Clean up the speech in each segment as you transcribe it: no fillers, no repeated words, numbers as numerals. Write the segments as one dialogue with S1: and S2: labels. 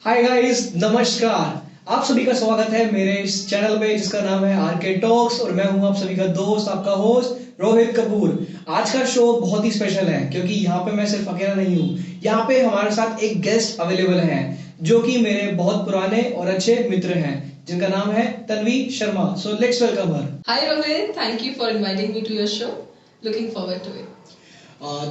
S1: Hi guys, नमस्कार। आप सभी का स्वागत है मेरे इस चैनल पे जिसका नाम है आरके टॉक्स और मैं हूं आप सभी का दोस्त, आपका होस्ट रोहित कपूर। आज का शो बहुत ही स्पेशल है क्योंकि यहाँ पे मैं सिर्फ अकेला नहीं हूँ। यहाँ पे हमारे साथ एक गेस्ट अवेलेबल है जो कि मेरे बहुत पुराने और अच्छे मित्र हैं जिनका नाम है Tanvi Sharma. So let's welcome her.
S2: Hi Rohit, thank you for inviting me to your show. Looking forward to it.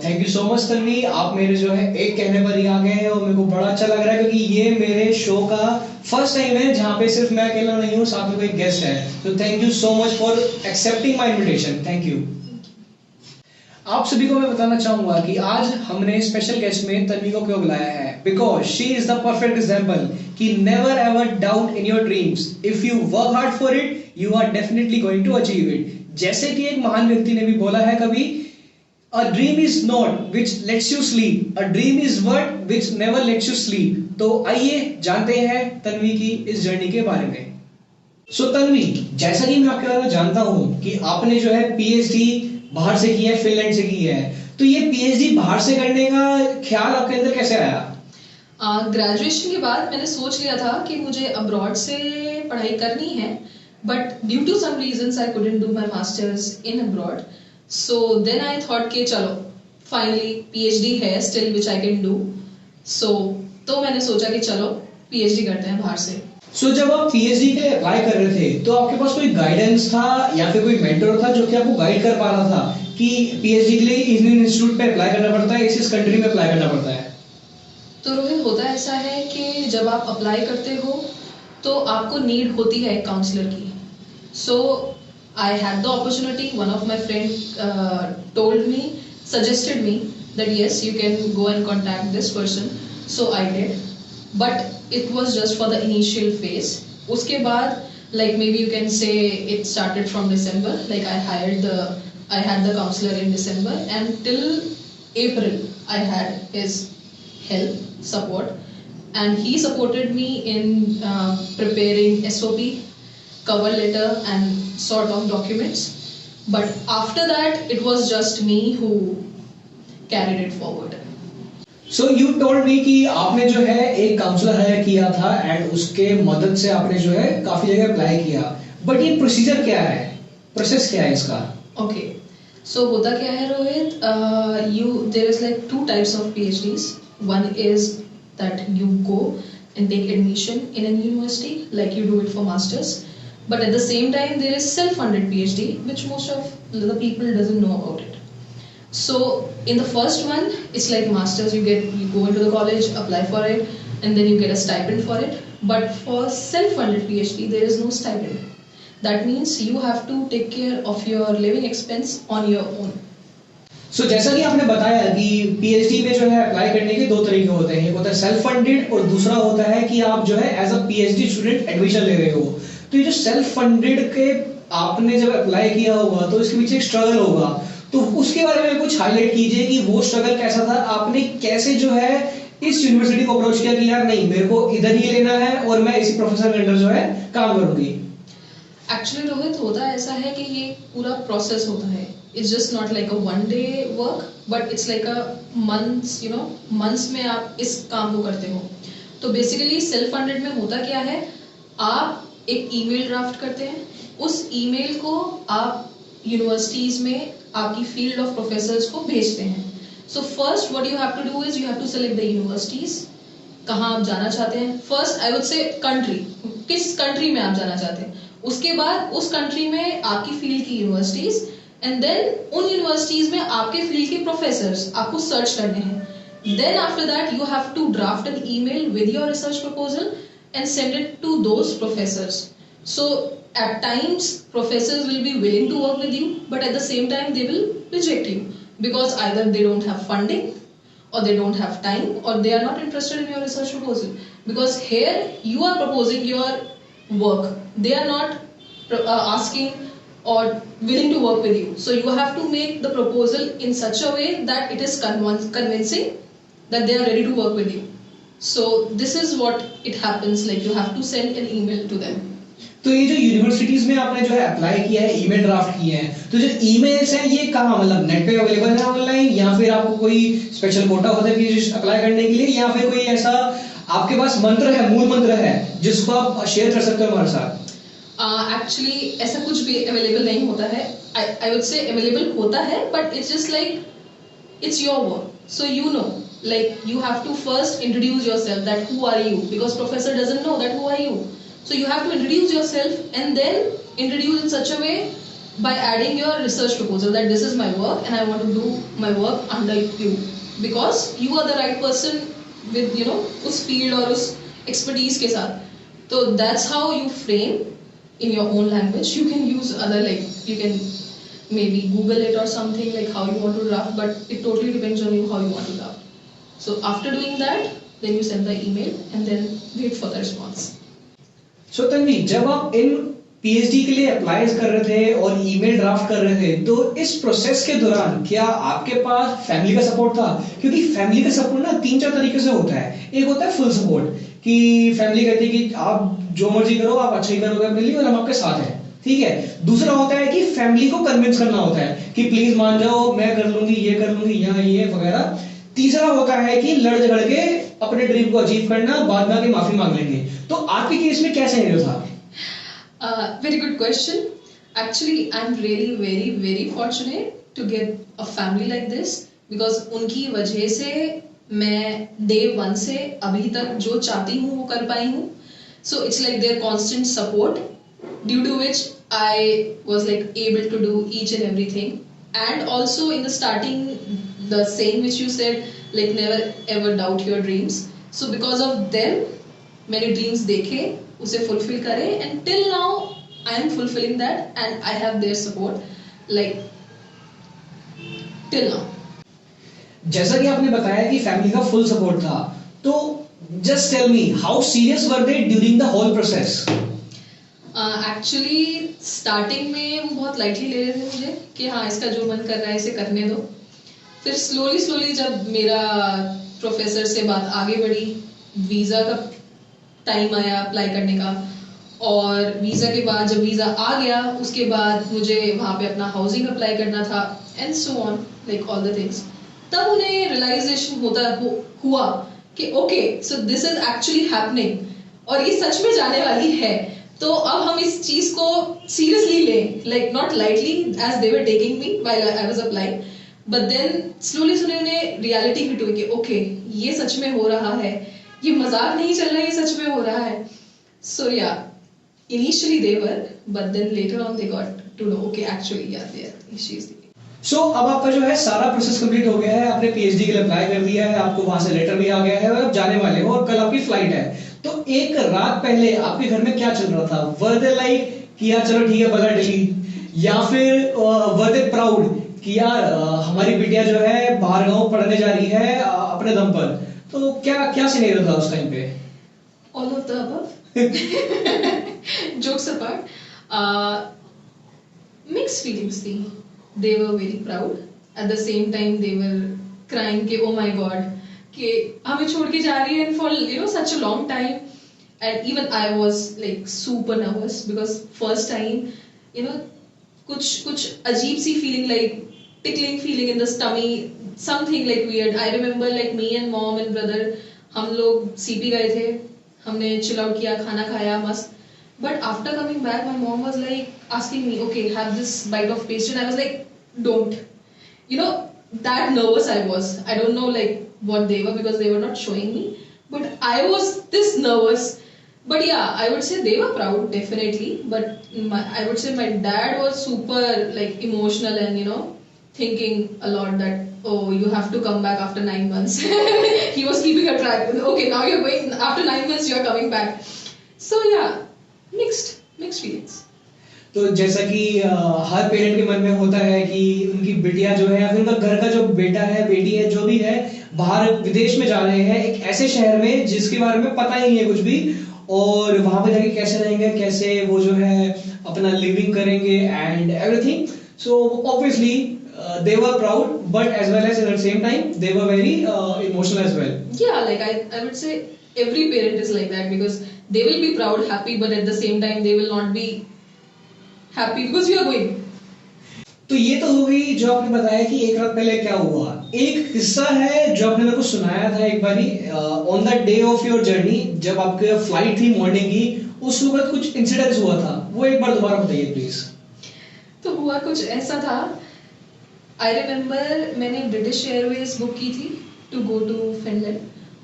S1: Thank you so much Tanvi, आप मेरे जो है एक कहने पर ही आ गए हैं और मेरे को बड़ा अच्छा लग रहा है क्योंकि ये मेरे शो का फर्स्ट टाइम है जहाँ पे सिर्फ मैं अकेला नहीं हूँ, साथ में कोई गेस्ट है। तो thank you so much for accepting my invitation. Thank you. आप सभी को मैं बताना चाहूंगा कि आज हमने स्पेशल गेस्ट में तन्वी को क्यों बुलाया है, because she is the perfect example कि never ever doubt in your dreams. If you work hard for it you are definitely going to achieve it. जैसे कि एक महान व्यक्ति ने भी बोला है कभी, A dream is not which lets you sleep. A dream is what which never lets you sleep. तो आइए जानते हैं तन्वी की इस जर्नी के बारे में। तन्वी, जैसा कि मैं आपके बारे में जानता हूँ कि आपने जो है पीएचडी बाहर से की है, फिनलैंड से की है। तो ये पीएचडी बाहर से करने का ख्याल आपके अंदर कैसे आया?
S2: ग्रेजुएशन के बाद मैंने सोच लिया था कि मुझे अब्रॉड से पढ़ाई करनी है, but due to some reasons I couldn't do my masters in abroad. So then I thought कि चलो finally PhD है still which I can do. So तो मैंने सोचा कि चलो PhD करते हैं बाहर से।
S1: जब आप PhD के लिए अप्लाई कर रहे थे तो आपके पास कोई गाइडेंस था या फिर कोई मेंटर था जो कि आपको गाइड कर पा रहा था कि PhD के लिए इंजीनियरिंग इंस्टीट्यूट पे अप्लाई करना पड़ता है, इस कंट्री में अप्लाई करना पड़ता है?
S2: तो रोहित, होता ऐसा है कि जब आप अप्लाई करते हो तो आपको नीड होती है काउंसलर की। So I had the opportunity. One of my friend suggested me that yes, you can go and contact this person. So I did, but it was just for the initial phase. उसके बाद, like maybe you can say it started from December. Like I had the counselor in December, and till April I had his help, support, and he supported me in preparing SOP, cover letter and sort of documents, but after that it was just me who carried it forward.
S1: So you told me कि आपने जो है एक counsellor higher किया था and उसके मदद से आपने जो है काफी जगह अप्लाई किया, बट ये प्रोसीजर क्या है, प्रोसेस क्या है इसका?
S2: Okay, so होता क्या है Rohit, there is like two types of PhDs. One is that you go and take admission in a university like you do it for masters. But at the same time, there is self-funded PhD, which most of the people doesn't know about it. So in the first one, it's like masters. You go into the college, apply for it, and then you get a stipend for it. But for self-funded PhD, there is no stipend. That means you have to take care of your living expense on your own.
S1: जैसा कि आपने बताया कि PhD में जो है apply करने के दो तरीके होते हैं, एक होता है सेल्फ फंडेड और दूसरा होता है कि आप जो है as a PhD student admission ले रहे हो। तो ये जो सेल्फ फंडेड के आपने जब अप्लाई किया होगा तो इसके पीछे एक स्ट्रगल होगा, तो उसके बारे में कुछ हाईलाइट कीजिए कि वो स्ट्रगल कैसा था, आपने कैसे जो है इस यूनिवर्सिटी को अप्रोच किया कि यार नहीं, मेरे को इधर ही लेना है और मैं इसी प्रोफेसर के अंडर जो है काम करूंगी।
S2: एक्चुअली रोहित, होता ऐसा है कि ये पूरा प्रोसेस होता है। It's just not like a one day work, but it's like a months, months में आप इस काम को करते हो। तो बेसिकली सेल्फ फंडेड में होता क्या है, आप एक ईमेल ड्राफ्ट करते हैं, उस ईमेल को आप यूनिवर्सिटीज में आपकी फील्ड ऑफ प्रोफेसर्स को भेजते हैं। So first what you have to do is you have to select the universities, कहाँ आप जाना चाहते हैं। First I would say country, किस कंट्री में आप जाना चाहते हैं। उसके बाद उस कंट्री में आपकी फील्ड की यूनिवर्सिटीज, एंड देन उन यूनिवर्सिटीज में आपके फील्ड के प्रोफेसर्स आपको सर्च करने हैं। Then after that you have to draft an email with your research proposal and send it to those professors. So at times professors will be willing to work with you, but at the same time they will reject you because either they don't have funding or they don't have time or they are not interested in your research proposal, because here you are proposing your work, they are not asking or willing to work with you. So you have to make the proposal in such a way that it is convincing that they are ready to work with you. So this is what it happens, like you have to send an email to them.
S1: तो ये जो universities में आपने जो है apply किया है, email draft किए हैं, तो जो ईमेल्स हैं ये कहाँ, मतलब नेट पे अवेलेबल है ऑनलाइन, या फिर आपको कोई स्पेशल कोटा होता है कि अप्लाई करने के लिए, या फिर कोई ऐसा आपके पास मंत्र है, मूल मंत्र है जिसको आप शेयर कर सकते हो हमारे साथ?
S2: एक्चुअली ऐसा कुछ भी अवेलेबल नहीं होता है. आई वुड से अवेलेबल होता है, but it's just like it's your work, so you know, like you have to first introduce yourself, that who are you, because professor doesn't know that who are you. So you have to introduce yourself and then introduce in such a way by adding your research proposal, that this is my work and I want to do my work under you, because you are the right person with, you know, उस field और उस expertise के साथ. So that's how you frame in your own language. You can use other, like you can maybe Google it or something, like how you want to draft, but it totally depends on you how you want to draft. So after doing that, then you send the email and then wait for the response.
S1: So Tanvi, जब आप इन PhD के लिए apply कर रहे थे और email draft कर रहे थे, तो इस प्रोसेस के दौरान क्या आपके पास फैमिली का सपोर्ट था? क्योंकि फैमिली का सपोर्ट ना 3-4 तरीके से होता है. एक होता है फुल सपोर्ट, कि फैमिली कहती है कि आप जो मर्जी करो, आप अच्छा ही करोगे अपने लिए और हम आपके साथ हैं, ठीक है. दूसरा होता है कि फैमिली को कन्विंस करना होता है कि प्लीज मान जाओ, मैं कर लूंगी, ये कर लूंगी, यहाँ ये वगैरह. तीसरा होता है कि लड़ झगड़ के अपने ड्रीम को अचीव करना, बाद में आके माफी मांग लेंगे. तो आपके केस में क्या सिनेरियो था?
S2: Very good question. Actually, I'm really very very fortunate to get a family like this, because उनकी वजह से मैं day one से अभी तक जो चाहती हूँ वो कर पाई हूँ. So it's like their constant support, due to which I was like able to do each and everything. And also in the starting, the saying which you said, like never ever doubt your dreams. So because of them, मैंने dreams देखे, उसे fulfill करे, and till now I am fulfilling that and I have their support, like till now.
S1: जैसा कि आपने बताया कि family का फुल सपोर्ट था, तो just tell me how serious were they during the whole process?
S2: Actually starting में वो बहुत लाइटली ले रहे थे मुझे, कि हाँ इसका जो मन कर रहा है इसे करने दो. फिर स्लोली जब मेरा प्रोफेसर से बात आगे बढ़ी, वीज़ा का टाइम आया अप्लाई करने का, और वीज़ा के बाद जब वीज़ा आ गया, उसके बाद मुझे वहाँ पे अपना हाउसिंग अप्लाई करना था, and so on, like all the things. तब उन्हें रियलाइजेशन हुआ कि okay, so this is actually happening, और ये सच में जाने वाली है. तो अब हम इस चीज को सीरियसली लें, like not lightly as they were taking me while I was applying, but then slowly उन्हें रियलिटी हिट हुई कि ओके ये सच में हो रहा है, ये मजाक नहीं चल रहा है, ये सच में हो रहा है. So yeah initially they were, but then later on they got to know okay actually yeah there she is.
S1: So अब आपका जो है सारा प्रोसेस कंप्लीट हो गया है, आपने पीएचडी के लिए अप्लाई कर दिया है, आपको वहां से लेटर भी आ गया है और आप जाने वाले हो और कल आपकी फ्लाइट है. तो एक रात पहले आपके घर में क्या चल रहा था? वर दे लाइक कि यार चलो ठीक है बगैर दिल्ली, या फिर वर दे प्राउड कि यार हमारी बिटिया जो है बाहर गांव पढ़ने जा रही है अपने दम पर? तो क्या क्या सिनेरियो था उस टाइम पे?
S2: All of the above. Jokes apart, mixed feelings थी. They were very proud. At the same time, they were crying कि oh my God, कि हमें छोड़ के जा रही है, and for you know such a long time. And even I was like super nervous because first time, you know, कुछ अजीब सी feeling, like tickling feeling in the tummy, something like weird. I remember like me and mom and brother, हम लोग CP गए थे, हमने chill out किया, खाना खाया मस्त. But after coming back, my mom was like asking me, okay, have this bite of pastry. And I was like, don't. You know, that nervous I was. I don't know like what they were because they were not showing me. But I was this nervous. But yeah, I would say they were proud, definitely. But I would say my dad was super like emotional and, you know, thinking a lot that, oh, you have to come back after 9 months. He was keeping a track. Okay, now you're going, after 9 months you're coming back. So yeah. Mixed feelings.
S1: तो जैसा कि हर parent के मन में होता है कि उनकी बिटिया जो है या फिर उनका घर का जो बेटा है बेटी है जो भी है बाहर विदेश में जा रहे हैं, एक ऐसे शहर में जिसके बारे में पता ही नहीं है कुछ भी, और वहां पे जाके कैसे रहेंगे, कैसे वो जो है अपना लिविंग करेंगे and everything. So obviously they were proud, but as well as at the same time they were very emotional as well.
S2: Yeah, like I would say every parent is like that because they will be proud, happy, but at the same time they will not be happy because you are going.
S1: तो ये तो हो गई जो आपने बताया कि एक रात पहले क्या हुआ. एक किस्सा है जो आपने मेरे को सुनाया था एक बारी, on the day of your journey, जब आपके फ्लाइट थी मॉर्निंग की, उस वक्त कुछ इंसिडेंट्स हुआ था, वो एक बार दोबारा बताइए प्लीज।
S2: तो हुआ कुछ ऐसा था, आई रिमेम्बर मैंने ब्रिटिश एयरवेज बुक की थी टू गो टू फिनलैंड,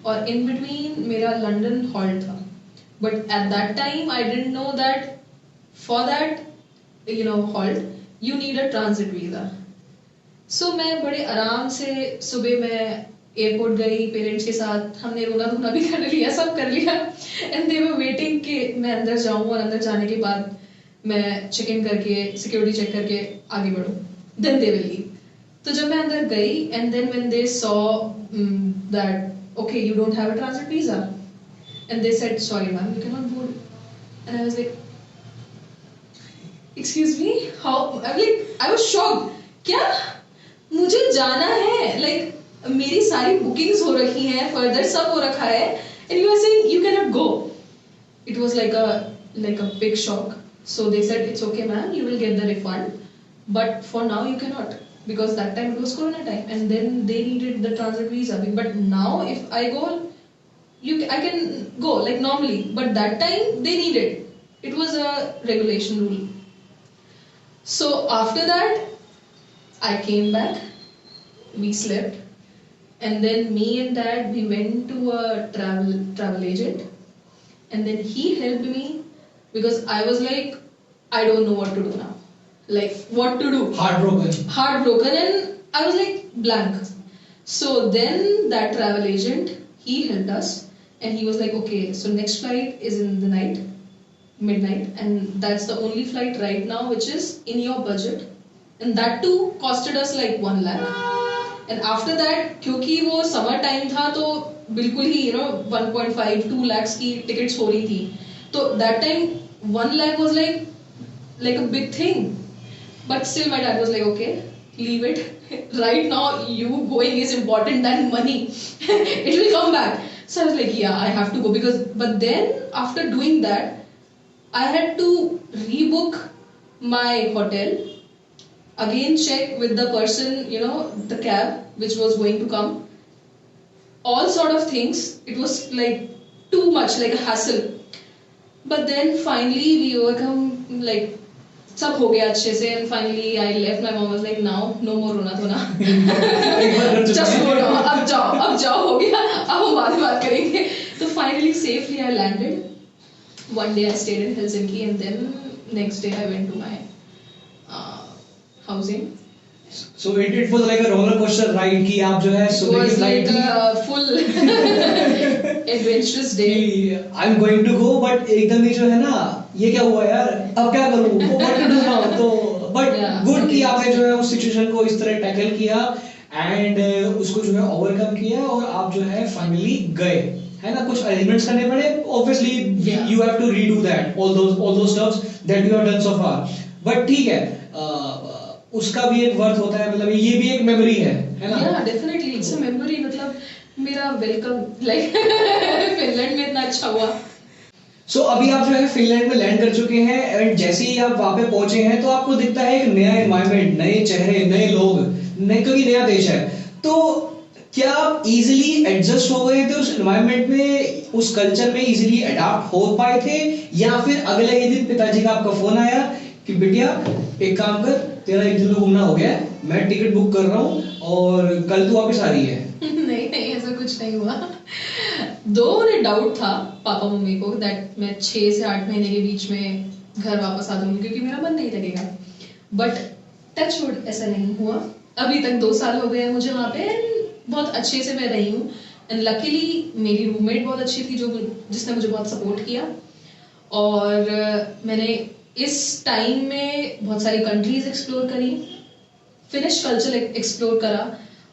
S2: और इन बिटवीन मेरा लंदन हॉल्ट था, but at that time I didn't know that for that halt you need a transit visa. So मैं बड़े आराम से सुबह मैं एयरपोर्ट गई पेरेंट्स के साथ, हमने रोना धोना भी कर लिया, सब कर लिया, एंड दे वर वेटिंग कि मैं अंदर जाऊं, और अंदर जाने के बाद मैं चेक इन करके सिक्योरिटी चेक करके आगे बढ़ूं, देन दे विल लीव। तो जब मैं अंदर गई and then when they saw that okay you don't have a transit visa and they said sorry ma'am you can not board, and I was like excuse me how, I was shocked, क्या मुझे जाना है, like मेरी सारी bookings हो रखी हैं, further सब हो रखा है, and you are saying you can not go. It was like a big shock. So they said it's okay ma'am you will get the refund, but for now you can not, because that time it was corona time and then they needed the transit visa, but now if I go I can go like normally, but that time they needed, it was a regulation rule. So after that I came back, we slept, and then me and dad we went to a travel agent, and then he helped me because I was like I don't know what to do now, like what to do, heartbroken, and I was like blank. So then that travel agent he helped us, and he was like okay so next flight is in the night, midnight, and that's the only flight right now which is in your budget, and that too costed us like 1 lakh, and after that क्योंकि वो summer time था तो बिल्कुल ही 1.5-2 lakhs की tickets हो रही थी, तो that time 1 lakh was like a big thing. But still my dad was like okay leave it, right now you going is important than money. It will come back. So I was like yeah I have to go, because but then after doing that I had to rebook my hotel again, check with the person the cab which was going to come, all sort of things. It was like too much, like a hassle, but then finally we overcome, like सब हो गया अच्छे से, and finally I left, my mom was like now no more रोना धोना, just go now, अब जाओ हो गया, अब हम बाद में बात करेंगे। तो finally safely I landed, one day I stayed in Helsinki, and then next day I went to my housing.
S1: So it was like a roller coaster ride कि आप जो है सुबह की फ्लाइट थी,
S2: full adventurous day.
S1: I'm going to go, but एकदम ही जो है ना ये क्या हुआ यार, अब क्या करूँ, what to do now, तो but good कि आपने जो है उस सिचुएशन को इस तरह टैकल किया एंड उसको जो है ओवरकम किया, और आप जो है फाइनली गए, है ना, कुछ अरेंजमेंट्स करने पड़े, obviously you have to redo that all those stuffs that you have done so far, but ठीक है, उसका भी एक वर्थ होता है, मतलब ये भी एक मेमोरी है ना?
S2: Yeah, definitely it's a memory. मतलब मेरा वेलकम लाइक फिनलैंड में इतना अच्छा हुआ।
S1: सो अभी आप जो है फिनलैंड में लैंड कर चुके हैं, एंड जैसे ही आप वहाँ पे पहुंचे हैं तो आपको दिखता है एक नया एनवायरनमेंट, नए चेहरे, नए लोग, क्योंकि नया देश है, तो क्या आप इजीली एडजस्ट हो गए थे उस एनवायरनमेंट में, उस कल्चर में इजीली अडॉप्ट हो पाए थे, या फिर अगले ही दिन पिताजी का आपका फोन आया कि बिटिया एक काम कर, तेरा एक दिन घूमना हो गया, मैं टिकट बुक कर रहा हूँ और कल तू वापस आ रही है?
S2: नहीं ऐसा कुछ नहीं हुआ। दो उन्हें डाउट था पापा मम्मी को दैट मैं 6 से 8 महीने के बीच में घर वापस आ जाऊंगी क्योंकि मेरा मन नहीं लगेगा, बट टच वुड ऐसा नहीं हुआ। अभी तक 2 साल हो गए हैं मुझे वहाँ पे, बहुत अच्छे से मैं रही हूँ, एंड लकीली मेरी रूममेट बहुत अच्छी थी जिसने मुझे बहुत सपोर्ट किया, और मैंने इस टाइम में बहुत सारी कंट्रीज एक्सप्लोर करी, फिनिश कल्चर एक्सप्लोर करा,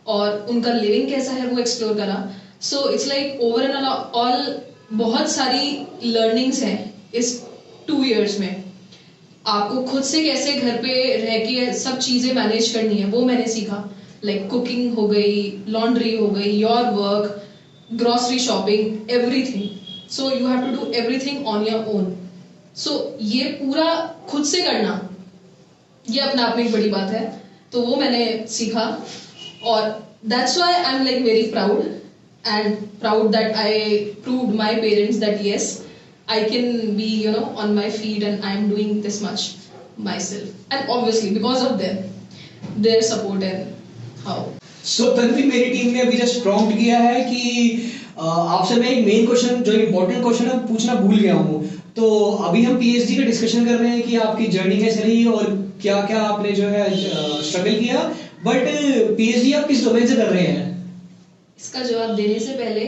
S2: और उनका लिविंग कैसा है वो एक्सप्लोर करा। So it's like over and all बहुत सारी लर्निंग्स हैं इस 2 years में। आपको खुद से कैसे घर पे रह के सब चीज़ें मैनेज करनी है वो मैंने सीखा, लाइक कुकिंग हो गई, लॉन्ड्री हो गई, your work, grocery shopping, everything. So you have to do everything on your own. So ये पूरा खुद से करना ये अपने आप में एक बड़ी बात है, तो वो मैंने सीखा। और that's why I'm like very proud and proud that I proved my parents that yes, I can be, you know, on my feet and I'm doing this much myself, and obviously because of them, their support and how.
S1: सो तन्वी, मेरी team ने अभी just prompt किया है कि आपसे मैं एक main question, जो इम्पोर्टेंट क्वेश्चन है, पूछना भूल गया हूँ। तो अभी हम पीएचडी का डिस्कशन कर रहे हैं कि आपकी जर्नी कैसे रही और क्या क्या आपने जो है स्ट्रगल किया, बट पीएचडी आप किस डोमेन से कर रहे हैं?
S2: इसका जवाब देने से पहले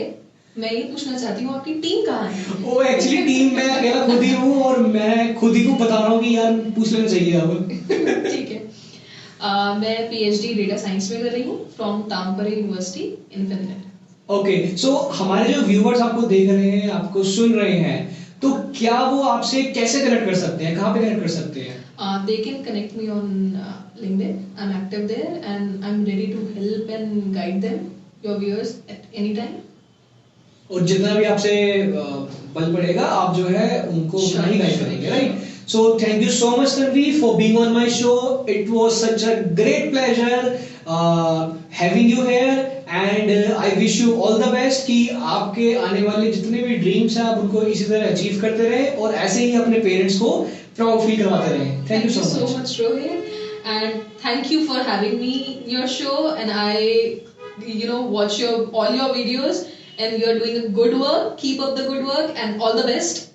S2: मैं ये पूछना चाहती हूँ आपकी टीम कहाँ है?
S1: वो एक्चुअली टीम मैं अकेला खुद ही हूँ और मैं खुद ही को बता रहा हूँ कि यार पूछ लेना चाहिए अब।
S2: ठीक है। मैं पीएचडी डेटा साइंस में कर रही हूँ from Tampere university in Finland.
S1: Okay, so हमारे जो व्यूअर्स आपको देख रहे हैं, आपको सुन रहे हैं, तो क्या वो आपसे कैसे कनेक्ट कर सकते हैं, कहाँ पे कनेक्ट कर सकते हैं?
S2: They can connect me on LinkedIn. I'm active there and I'm ready to help and guide them, your viewers, at any time.
S1: और जितना भी आपसे बल पड़ेगा आप जो है उनको उतना ही गाइड करेंगे, right? So thank you so much Tanvi for being on my show. It was such a great pleasure having you here and I wish you all the best कि आपके आने वाले जितने भी ड्रीम्स हैं आप उनको इसी तरह अचीव करते रहे और ऐसे ही अपने पेरेंट्स को प्राउड फील करवाते रहे। Thank you so much
S2: Rohit, and thank you for having me in your show, and I, you know, watch all your videos and you're doing a good work. Keep up the good work and all the best.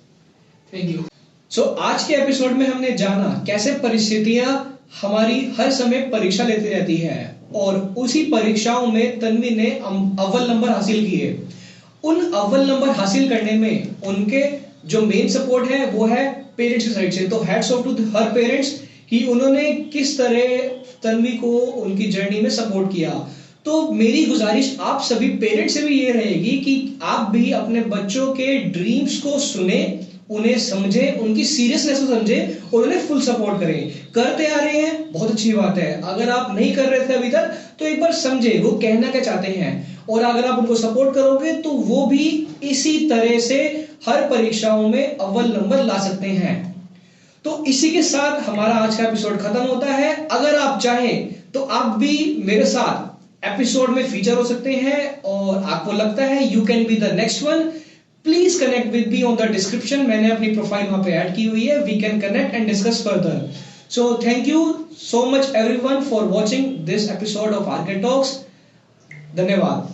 S1: Thank you. So, आज के episode में हमने जाना कैसे परिस्थितियां हमारी हर समय परीक्षा लेती रहती है और उसी परीक्षाओं में तन्वी ने अव्वल नंबर हासिल किए। उन अव्वल नंबर हासिल करने में उनके जो मेन सपोर्ट है वो है पेरेंट्स की साइड से। तो hats off to her parents कि उन्होंने किस तरह तन्वी को उनकी जर्नी में सपोर्ट किया। तो मेरी गुजारिश आप सभी पेरेंट्स से भी ये रहेगी कि आप भी अपने बच्चों के ड्रीम्स को सुने, उन्हें समझे, उनकी सीरियसनेस को समझे और उन्हें फुल सपोर्ट करें। करते आ रहे हैं, बहुत अच्छी बात है। अगर आप नहीं कर रहे थे अभी तक तो एक बार समझे वो कहना क्या चाहते हैं, और अगर आप उनको सपोर्ट करोगे तो वो भी इसी तरह से हर परीक्षाओं में अव्वल नंबर ला सकते हैं। तो इसी के साथ हमारा आज का एपिसोड खत्म होता है। अगर आप चाहें तो आप भी मेरे साथ एपिसोड में फीचर हो सकते हैं और आपको लगता है you can be the next one, please connect with me on the description. मैंने अपनी प्रोफाइल वहां पे ऐड की हुई है। We can connect and discuss further. So thank you so much everyone for watching this episode of Archit talks. धन्यवाद।